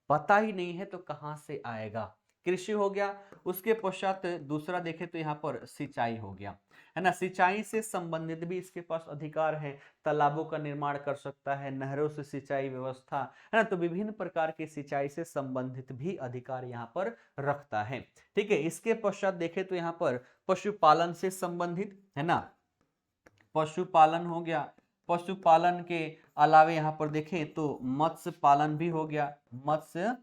पता ही नहीं है, तो कहां से आएगा। कृषि हो गया। उसके पश्चात दूसरा देखें तो यहाँ पर सिंचाई हो गया, है ना, सिंचाई से संबंधित भी इसके पास अधिकार है, तालाबों का निर्माण कर सकता है, नहरों से सिंचाई व्यवस्था, है ना, तो विभिन्न प्रकार के सिंचाई से संबंधित भी अधिकार यहाँ पर रखता है, ठीक है। इसके पश्चात देखें तो यहाँ पर पशुपालन से संबंधित, है ना, पशुपालन हो गया। पशुपालन के अलावे यहाँ पर देखें तो मत्स्य पालन भी हो गया, मत्स्य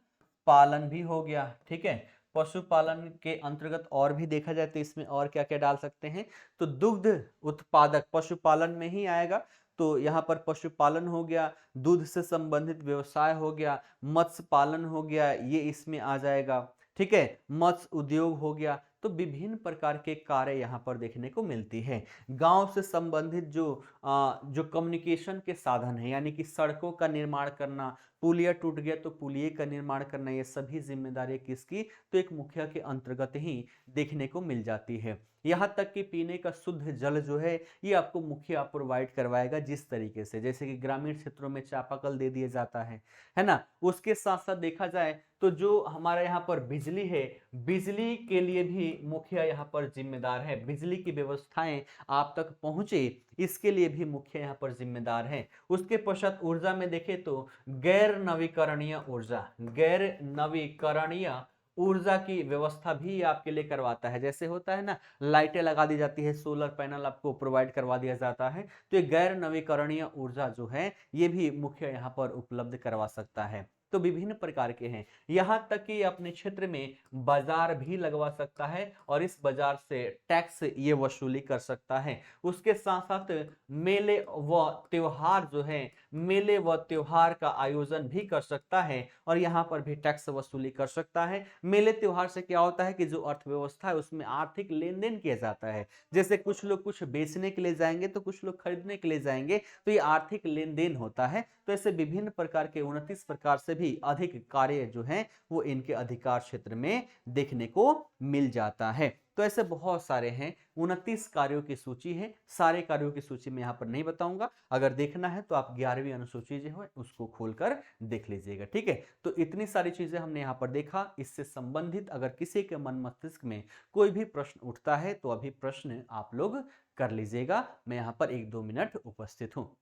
पालन भी हो गया, ठीक है। पशुपालन के अंतर्गत और भी देखा जाए तो इसमें और क्या क्या डाल सकते हैं, तो दुग्ध उत्पादक पशुपालन में ही आएगा। तो यहाँ पर पशुपालन हो गया, दूध से संबंधित व्यवसाय हो गया, मत्स्य पालन हो गया, ये इसमें आ जाएगा। ठीक है, मत्स्य उद्योग हो गया। तो विभिन्न प्रकार के कार्य यहाँ पर देखने को मिलती है। गांव से संबंधित जो कम्युनिकेशन के साधन है, यानी कि सड़कों का निर्माण करना, पुलिया टूट गया तो पुलिये का निर्माण करना, ये सभी जिम्मेदारी किसकी, तो एक मुखिया के अंतर्गत ही देखने को मिल जाती है। यहाँ तक कि पीने का शुद्ध जल जो है ये आपको मुखिया प्रोवाइड करवाएगा, जिस तरीके से जैसे कि ग्रामीण क्षेत्रों में चापाकल दे दिया जाता है ना। उसके साथ साथ देखा जाए तो जो हमारे यहाँ पर बिजली है, बिजली के लिए भी मुखिया यहाँ पर जिम्मेदार है। बिजली की व्यवस्थाएं आप तक पहुंचे, इसके लिए भी मुखिया यहाँ पर जिम्मेदार है। उसके पश्चात ऊर्जा में देखें तो गैर नवीकरणीय ऊर्जा, गैर नवीकरणीय ऊर्जा की व्यवस्था भी आपके लिए करवाता है। जैसे होता है ना, लाइटें लगा दी जाती है, सोलर पैनल आपको प्रोवाइड करवा दिया जाता है, तो ये गैर नवीकरणीय ऊर्जा जो है ये भी मुखिया यहाँ पर उपलब्ध करवा सकता है। तो विभिन्न प्रकार के हैं। यहाँ तक कि अपने क्षेत्र में बाजार भी लगवा सकता है और इस बाजार से टैक्स ये वसूली कर सकता है। उसके साथ साथ मेले व त्योहार जो है, मेले व त्योहार का आयोजन भी कर सकता है और यहाँ पर भी टैक्स वसूली कर सकता है। मेले त्योहार से क्या होता है कि जो अर्थव्यवस्था है उसमें आर्थिक लेन देन किया जाता है। जैसे कुछ लोग कुछ बेचने के लिए जाएंगे तो कुछ लोग खरीदने के लिए जाएंगे, तो ये आर्थिक लेन देन होता है। तो ऐसे विभिन्न प्रकार के 29 प्रकार से भी अधिक कार्य जो हैं वो इनके अधिकार क्षेत्र में देखने को मिल जाता है। तो ऐसे बहुत सारे हैं, 29 कार्यों की सूची है। सारे कार्यों की सूची में यहाँ पर नहीं बताऊंगा, अगर देखना है तो आप 11वीं अनुसूची जो है उसको खोलकर देख लीजिएगा। ठीक है, तो इतनी सारी चीजें हमने यहाँ पर देखा। इससे संबंधित अगर किसी के मन मस्तिष्क में कोई भी प्रश्न उठता है तो अभी प्रश्न आप लोग कर लीजिएगा। मैं यहाँ पर 1-2 मिनट उपस्थित हूँ।